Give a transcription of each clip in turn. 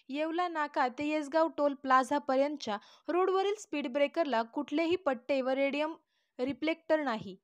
येवला नाका ते Yesgaon toll plaza पर्यंतच्या रोडवरील स्पीड ब्रेकरला कुठलेही पट्टे व रेडियम रिफ्लेक्टर नाही.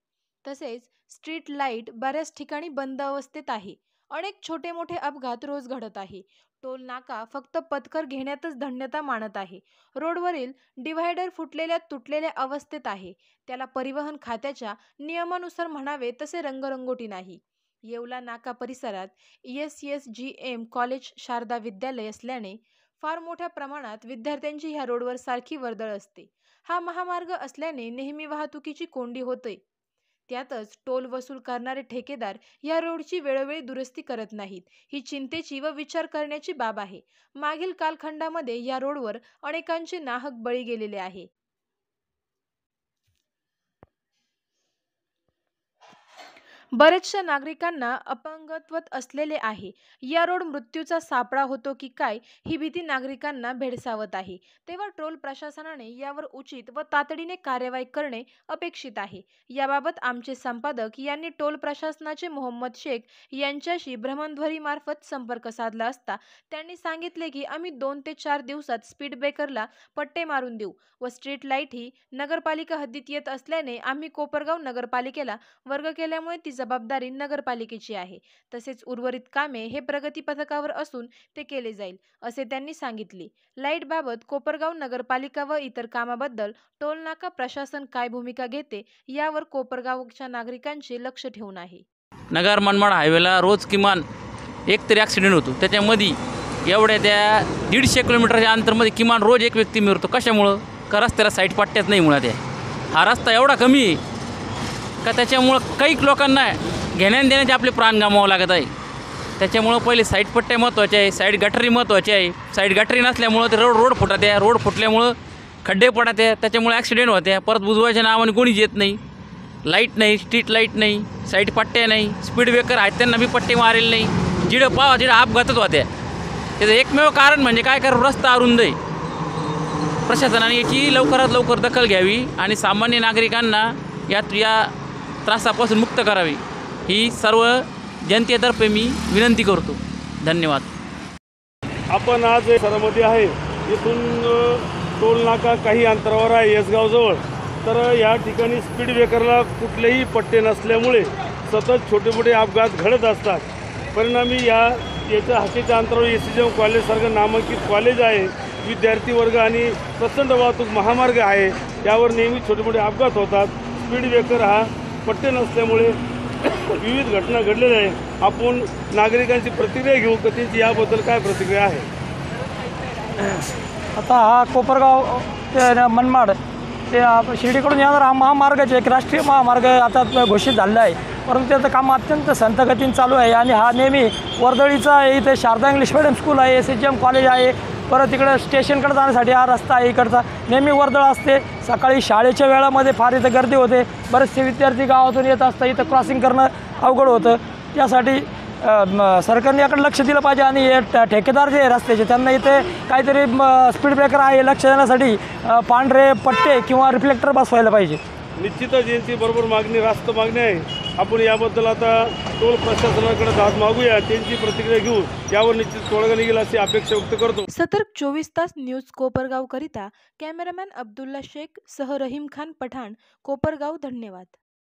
तसेच स्ट्रीट लाईट बऱ्याच ठिकाणी बंद अवस्थेत आहे. अनेक छोटे मोठे अपघात रोज घडत आहे. टोल नाका फक्त पथकर घेण्यातच धन्यता मानत आहे. रोडवरील डिव्हायडर फुटलेल्या तुटलेल्या अवस्थेत आहे. त्याला परिवहन खात्याच्या नियमानुसार म्हणावे तसे रंगरंगोटी नाही. येवला नाका परिसरात SSGM कॉलेज शारदा विद्यालय असल्याने फार मोठ्या प्रमाणात विद्यार्थ्यांची ह्या रोडवर सारखी वर्दळ असते. हा महामार्ग असल्याने नेहमी वाहतुकीची कोंडी होते. त्यातच टोल वसूल करणारे ठेकेदार या रोडची वेळोवेळी दुरुस्ती करत नाहीत. ही चिंतेची व विचार करण्याची बाब आहे. मागील कालखंडामध्ये या रोडवर अनेकांचे नाहक बळी गेलेले आहे. बरेचशा नागरिकांना अपंगत्व असलेले आहे. या रोड मृत्यूचा सापळा होतो की काय ही भीती नागरिकांना भेडसावत आहे. तेव्हा टोल प्रशासनाने यावर उचित व तातडीने कार्यवाही करणे अपेक्षित आहे. याबाबत आमचे संपादक यांनी टोल प्रशासनाचे मोहम्मद शेख यांच्याशी भ्रमणध्वनीमार्फत संपर्क साधला असता त्यांनी सांगितले की आम्ही 2 ते 4 दिवसात स्पीड ब्रेकरला पट्टे मारून देऊ व स्ट्रीट लाईट ही नगरपालिका हद्दीत येत असल्याने आम्ही कोपरगाव नगरपालिकेला वर्ग केल्यामुळे ती जबाबदारी नगरपालिकेची आहे. तसेच उर्वरित कामे हे प्रगती पथकावर असून ते केले जाईल असे त्यांनी सांगितले. लाईट बाबत कोपरगाव नगरपालिका व इतर कामाबद्दल टोल नाका प्रशासन काय भूमिका घेते यावर कोपरगावच्या नागरिकांचे लक्ष ठेवून आहे. नगर मनमाड हायवेला रोज किमान एक तरी ॲक्सिडेंट होतो. त्याच्यामध्ये एवढ्या त्या 150 किलोमीटरच्या अंतरमध्ये किमान रोज एक व्यक्ती मरतो. कशामुळं? का रस्त्याला साईड पट्ट्याच नाही मुळात. हा रस्ता एवढा कमी आहे का त्याच्यामुळं काही लोकांना घेण्यान देण्याचे आपले प्राण गमावं लागत आहे. त्याच्यामुळं पहिले साईड पट्ट्या महत्त्वाचे आहे, साईड गटरी महत्त्वाची आहे. साईड गटरी नसल्यामुळं ते रोड फुटत आहे, रोड फुटल्यामुळं खड्डे पडत आहे, त्याच्यामुळे ॲक्सिडेंट होते. परत बुजवायच्या नावाने कोणीच येत नाही. लाईट नाही, स्ट्रीट लाईट नाही, साईड पट्ट्या नाही, स्पीड ब्रेकर आहेत त्यांना बी पट्टे मारेल नाही. जिडं पावा जिडं अपघातच होत्या. त्याचं एकमेव कारण म्हणजे काय करू, रस्ता अरुंद आहे. प्रशासनाने याची लवकरात लवकर दखल घ्यावी आणि सामान्य नागरिकांना या त्रासापासून मुक्त करावी ही सर्व जनतेतर्फे मी विनंती करतो. धन्यवाद. आपण आज सरामध्ये आहे. इथून टोल नाका काही अंतरावर आहे येसगावजवळ. तर या ठिकाणी स्पीड ब्रेकरला कुठलेही पट्टे नसल्यामुळे सतत छोटे मोठे अपघात घडत असतात. परिणामी याच्या हाकेच्या अंतरावर SSGM कॉलेजसारखं नामांकित कॉलेज आहे. विद्यार्थी वर्ग आणि प्रचंड वाहतूक महामार्ग आहे. यावर नेहमी छोटे मोठे अपघात होतात. स्पीड ब्रेकर हा पट्टे नसल्यामुळे विविध घटना घडलेल्या आहे. आपण नागरिकांची प्रतिक्रिया घेऊ का त्यांची याबद्दल काय प्रतिक्रिया आहे. आता हा कोपरगाव ते मनमाड ते शिर्डीकडून येणारा हा महामार्ग एक राष्ट्रीय महामार्ग आता घोषित झालेला आहे. परंतु त्याचं काम अत्यंत संथगतीने चालू आहे आणि हा नेहमी वर्दळीचा आहे. इथे शारदा इंग्लिश मीडियम स्कूल आहे, SSGM कॉलेज आहे. परत इकडं स्टेशनकडे जाण्यासाठी हा रस्ता आहे. इकडचा नेहमी वर्दळ असते. सकाळी शाळेच्या वेळामध्ये फार इथं गर्दी होते. बरेचसे विद्यार्थी गावातून येत असतात. इथं क्रॉसिंग करणं अवघड होतं. यासाठी सरकारने याकडे लक्ष दिलं पाहिजे आणि हे ठेकेदार जे रस्त्याचे त्यांना इथे काहीतरी स्पीड ब्रेकर आहे लक्ष देण्यासाठी पांढरे पट्टे किंवा रिफ्लेक्टर बसवायला पाहिजे. निश्चितच यांची बरोबर मागणी रास्त मागणी आहे. आपण याबद्दल आता टोल प्रशासनाकडे दाद मागूया, त्यांची प्रतिक्रिया घेऊ. यावर निश्चित तोडगा निघेल अशी अपेक्षा व्यक्त करतो. सतर्क 24 तास न्यूज कोपरगाव करिता कॅमेरामॅन अब्दुल्ला शेख सह रहीम खान पठाण, कोपरगाव. धन्यवाद.